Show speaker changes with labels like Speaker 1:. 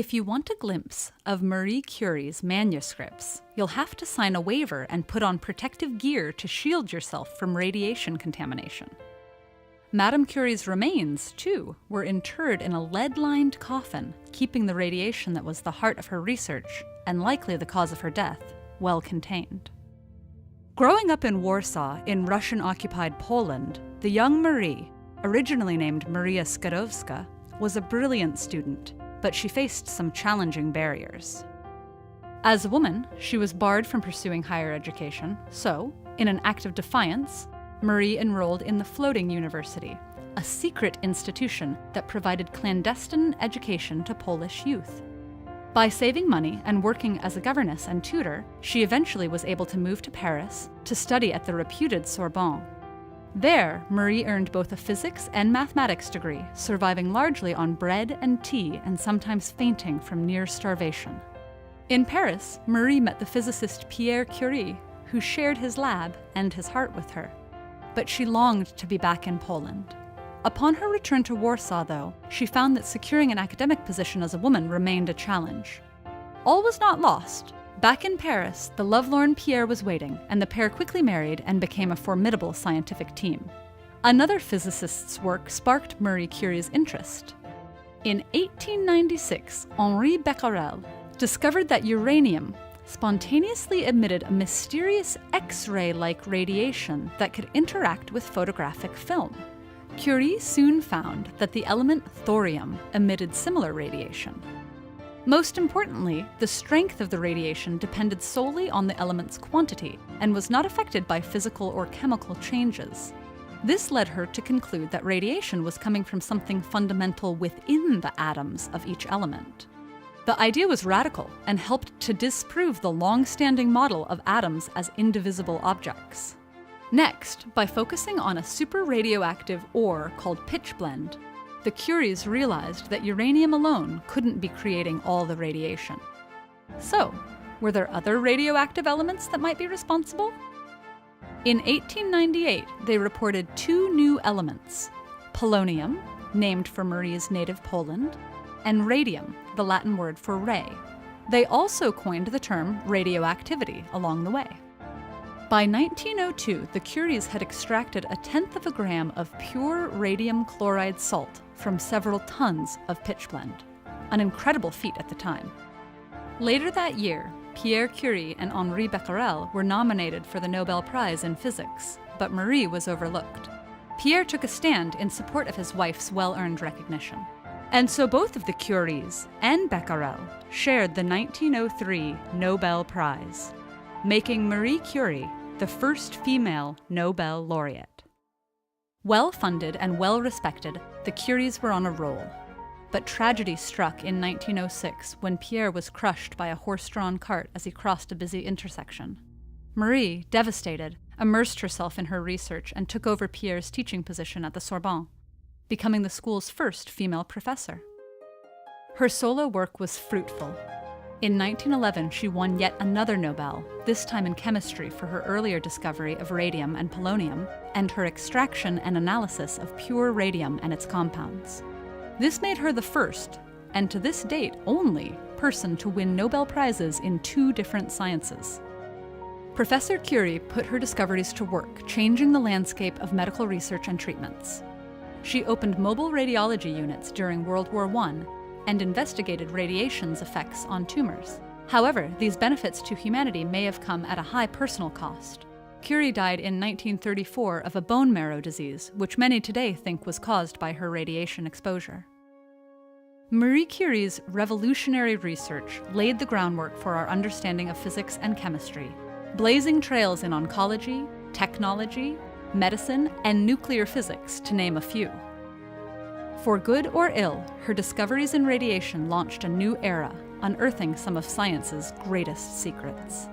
Speaker 1: If you want a glimpse of Marie Curie's manuscripts, you'll have to sign a waiver and put on protective gear to shield yourself from radiation contamination. Madame Curie's remains, too, were interred in a lead-lined coffin, keeping the radiation that was the heart of her research, and likely the cause of her death, well contained. Growing up in Warsaw, in Russian-occupied Poland, the young Marie, originally named Maria Skłodowska, was a brilliant student, but she faced some challenging barriers. As a woman, she was barred from pursuing higher education, so, in an act of defiance, Marie enrolled in the Floating University, a secret institution that provided clandestine education to Polish youth. By saving money and working as a governess and tutor, she eventually was able to move to Paris to study at the reputed Sorbonne. There, Marie earned both a physics and mathematics degree, surviving largely on bread and tea and sometimes fainting from near starvation. In Paris, Marie met the physicist Pierre Curie, who shared his lab and his heart with her. But she longed to be back in Poland. Upon her return to Warsaw, though, she found that securing an academic position as a woman remained a challenge. All was not lost. Back in Paris, the lovelorn Pierre was waiting, and the pair quickly married and became a formidable scientific team. Another physicist's work sparked Marie Curie's interest. In 1896, Henri Becquerel discovered that uranium spontaneously emitted a mysterious X-ray-like radiation that could interact with photographic film. Curie soon found that the element thorium emitted similar radiation. Most importantly, the strength of the radiation depended solely on the element's quantity and was not affected by physical or chemical changes. This led her to conclude that radiation was coming from something fundamental within the atoms of each element. The idea was radical and helped to disprove the long-standing model of atoms as indivisible objects. Next, by focusing on a super-radioactive ore called pitchblende, the Curies realized that uranium alone couldn't be creating all the radiation. So, were there other radioactive elements that might be responsible? In 1898, they reported two new elements: polonium, named for Marie's native Poland, and radium, the Latin word for ray. They also coined the term radioactivity along the way. By 1902, the Curies had extracted 1/10 of a gram of pure radium chloride salt from several tons of pitchblende, an incredible feat at the time. Later that year, Pierre Curie and Henri Becquerel were nominated for the Nobel Prize in Physics, but Marie was overlooked. Pierre took a stand in support of his wife's well-earned recognition. And so both of the Curies and Becquerel shared the 1903 Nobel Prize, making Marie Curie the first female Nobel laureate. Well-funded and well-respected, the Curies were on a roll. But tragedy struck in 1906 when Pierre was crushed by a horse-drawn cart as he crossed a busy intersection. Marie, devastated, immersed herself in her research and took over Pierre's teaching position at the Sorbonne, becoming the school's first female professor. Her solo work was fruitful. In 1911, she won yet another Nobel, this time in chemistry for her earlier discovery of radium and polonium, and her extraction and analysis of pure radium and its compounds. This made her the first, and to this date only, person to win Nobel Prizes in 2 different sciences. Professor Curie put her discoveries to work, changing the landscape of medical research and treatments. She opened mobile radiology units during World War I and investigated radiation's effects on tumors. However, these benefits to humanity may have come at a high personal cost. Curie died in 1934 of a bone marrow disease, which many today think was caused by her radiation exposure. Marie Curie's revolutionary research laid the groundwork for our understanding of physics and chemistry, blazing trails in oncology, technology, medicine, and nuclear physics, to name a few. For good or ill, her discoveries in radiation launched a new era, unearthing some of science's greatest secrets.